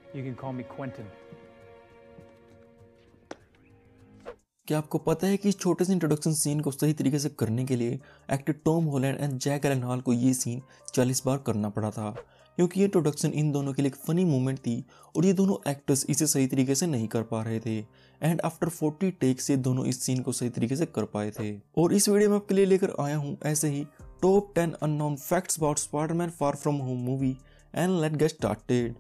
You can call me Quentin. क्या आपको पता है कि इस छोटे से इंट्रोडक्शन सीन को सही तरीके से करने के लिए actor Tom Holland and Jake Gyllenhaal को ये सीन 40 बार करना पड़ा था, क्योंकि ये इंट्रोडक्शन इन दोनों के लिए एक फनी मोमेंट थी और ये दोनों एक्टर्स इसे सही तरीके से नहीं कर पा रहे थे। एंड आफ्टर 40 टेक से दोनों इस सीन को सही तरीके से कर पाए थे। और इस वीडियो में आपके लिए लेकर आया हूँ ऐसे ही top 10 unknown facts about Spiderman far from home movie and let's get started.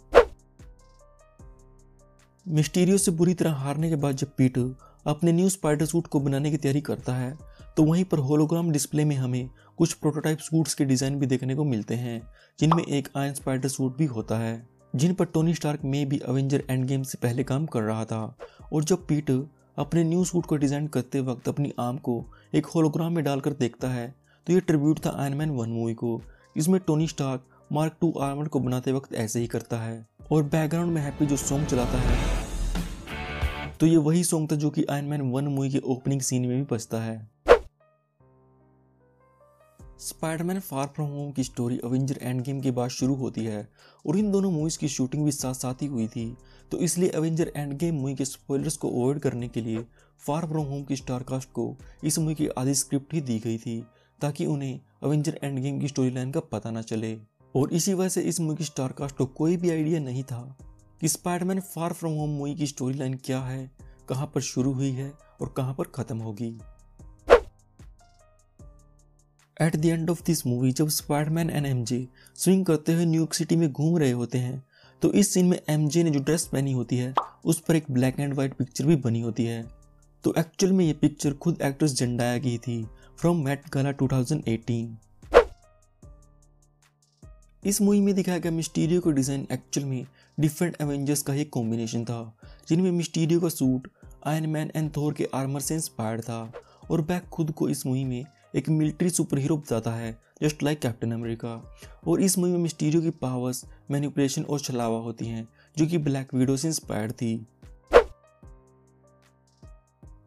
Mysterio से बुरी तरह हारने के बाद जब पीटर अपने न्यू स्पाइडर सूट को बनाने की तैयारी करता है तो वहीं पर होलोग्राम डिस्प्ले में हमें कुछ प्रोटोटाइप सूट्स के डिजाइन भी देखने को मिलते हैं, जिनमें एक आयरन स्पाइडर सूट भी होता है जिन पर टोनी स्टार्क में भी अवेंजर एंड गेम से पहले काम कर रहा था। और जब पीटर अपने न्यू सूट को डिजाइन करते वक्त अपनी आर्म को एक होलोग्राम में डालकर देखता है तो ये ट्रिब्यूट था आयरन मैन 1 मूवी को, जिसमें टोनी स्टार्क मार्क 2 आर्मर को बनाते वक्त ऐसे ही करता है। और बैकग्राउंड में हैप्पी जो सॉन्ग चलाता है तो ये वही सॉन्ग था जो कि आयरन मैन 1 मूवी के ओपनिंग सीन में भी बजता है। स्पाइडरमैन फार फ्रॉम होम की स्टोरी अवेंजर एंड गेम के बाद शुरू होती है और इन दोनों मूवीज की शूटिंग भी साथ साथ ही हुई थी, तो इसलिए अवेंजर एंड गेम मूवी के स्पॉयलर्स को अवॉइड करने के लिए फार फ्रॉम होम की स्टारकास्ट को इस मूवी की आधी स्क्रिप्ट ही दी गई थी ताकि उन्हें अवेंजर एंड गेम की स्टोरी लाइन का पता ना चले। और इसी वजह से इस मूवी की स्टारकास्ट को कोई भी आइडिया नहीं था कि Spiderman far from home movie की स्टोरी लाइन क्या है, कहां पर शुरू हुई है और कहां पर खत्म होगी। At the end of this movie जब स्पाइडरमैन एंड एमजे स्विंग करते हुए न्यूयॉर्क सिटी में घूम रहे होते हैं तो इस सीन में एमजे ने जो ड्रेस पहनी होती है उस पर एक ब्लैक एंड व्हाइट पिक्चर भी बनी होती है। तो एक्चुअल में ये पिक्चर खुद एक्ट्रेस जेंडाया की थी फ्रॉम मेट गाला 2018। इस मूवी में दिखाया गया मिस्टीरियो का डिजाइन एक्चुअल में डिफरेंट एवेंजर्स का ही कॉम्बिनेशन था, जिनमें मिस्टीरियो का सूट आयरन मैन एंड थोर के आर्मर से इंस्पायर्ड था और बैक खुद को इस मूवी में एक मिलिट्री सुपर हीरो बताता है जस्ट लाइक कैप्टन अमेरिका। और इस मूवी में मिस्टीरियो की पावर्स मैनिपुलेशन और छलावा होती हैं जो कि ब्लैक विडो से इंस्पायर्ड थी।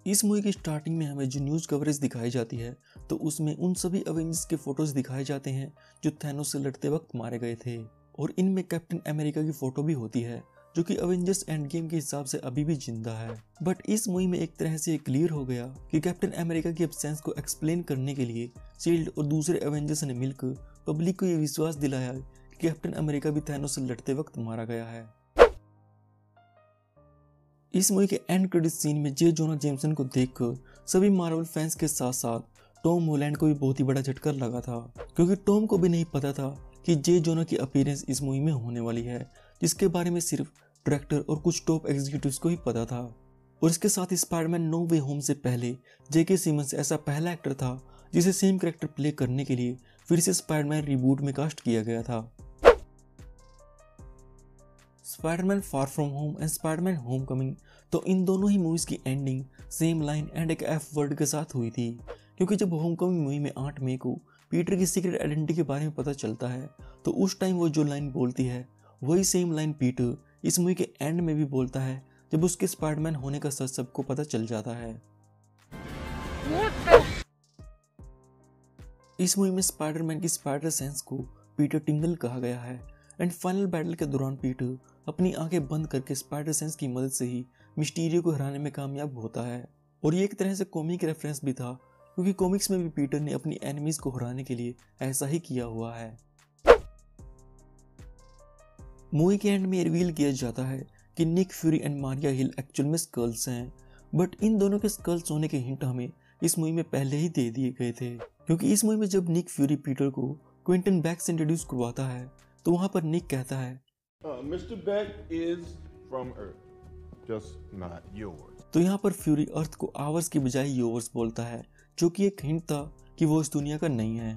इस मूवी की स्टार्टिंग में हमें जो न्यूज़ कवरेज दिखाई जाती है तो उसमें उन सभी अवेंजर्स के फोटोज दिखाए जाते हैं जो थैनोस से लड़ते वक्त मारे गए थे और इनमें कैप्टन अमेरिका की फोटो भी होती है जो कि अवेंजर्स एंड गेम के हिसाब से अभी भी जिंदा है। बट इस मूवी में एक तरह से क्लियर हो गया कि कैप्टन अमेरिका की एब्सेंस को एक्सप्लेन करने के लिए शील्ड और दूसरे अवेंजर्स ने मिलकर पब्लिक को यह विश्वास दिलाया कि कैप्टन अमेरिका भी थैनोस से लड़ते वक्त मारा गया है। इस मूवी के एंड क्रेडिट सीन में जे जोना जेमसन को देखकर सभी मार्वल फैंस के साथ साथ टॉम हॉलैंड को भी बहुत ही बड़ा झटका लगा था, क्योंकि टॉम को भी नहीं पता था कि जे जोना की अपीयरेंस इस मूवी में होने वाली है, जिसके बारे में सिर्फ डायरेक्टर और कुछ टॉप एग्जीक्यूटिव्स को ही पता था। और इसके साथ ही स्पाइडरमैन नो वे होम से पहले जेके सिमंस ऐसा पहला एक्टर था जिसे सेम कैरेक्टर प्ले करने के लिए फिर से स्पाइडरमैन रिबूट में कास्ट किया गया था। Spiderman far from home and Spiderman Homecoming तो इन दोनों ही मूवीज की एंडिंग सेम लाइन एंड एक एफ वर्ड के साथ हुई थी, क्योंकि जब होमकमिंग मूवी में 8 मई को पीटर की सीक्रेट आइडेंटिटी के बारे में पता चलता है तो उस टाइम वो जो लाइन बोलती है वही सेम लाइन पीटर इस मूवी के एंड में भी बोलता है जब उसके स्पाइडरमैन होने का सच सबको पता चल जाता है। इस मूवी में स्पाइडरमैन की स्पाइडर सेंस को पीटर टिंगल कहा गया है एंड फाइनल बैटल के दौरान पीटर अपनी आंखें बंद करके स्पाइडर सेंस की मदद से ही मिस्टीरियो को हराने में कामयाब होता है। और ये एक तरह से कॉमिक रेफरेंस भी था, क्योंकि कॉमिक्स में भी पीटर ने अपनी एनिमीज को हराने के लिए ऐसा ही किया हुआ है। मूवी के एंड में रिवील किया जाता है कि Nick Fury and Maria Hill actual में स्कल्स हैं, बट इन दोनों के स्कल्स होने के हिंट हमें इस मूवी में पहले ही दे दिए गए थे, क्योंकि इस मूवी में जब निक फ्यूरी पीटर को क्विंटन बैक से इंट्रोड्यूस करवाता है तो वहां पर निक कहता है Mr. Beck is from Earth, just not yours. तो यहाँ पर फ्यूरी अर्थ को आवर्स की बजाय योवर्स बोलता है, जो कि एक हिंट था कि वो इस दुनिया का नहीं है।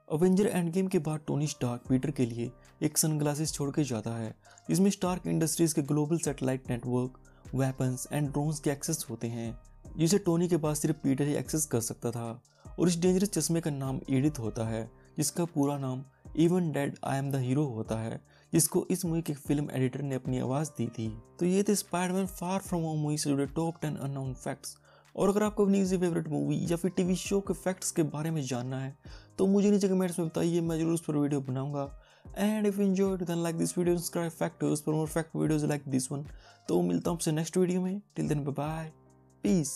अवेंजर एंड गेम के बाद टोनी स्टार्क पीटर के लिए एक सनग्लासेस छोड़ के जाता है जिसमें स्टार्क इंडस्ट्रीज के global satellite network, weapons and drones के एक्सेस होते हैं, जिसे टोनी के बाद सिर्फ पीटर ही एक्सेस कर सकता था। और इस डेंजरस चश्मे का नाम एडिथ होता है, जिसका पूरा नाम even dead I am the hero होता है, जिसको इस मूवी के फिल्म एडिटर ने अपनी आवाज दी थी। तो ये थे Spiderman far from home movie से जुड़े टॉप 10 अननोन फैक्ट्स। और अगर आपको अपनी किसी फेवरेट मूवी या फिर टीवी शो के फैक्ट्स के बारे में जानना है तो मुझे नीचे कमेंट्स में बताइए, मैं जरूर उस पर वीडियो बनाऊंगा। And if you enjoyed then like this video, subscribe factors for more fact videos like this one. तो मिलता हूँ आपसे नेक्स्ट वीडियो में। Till then bye bye, piece.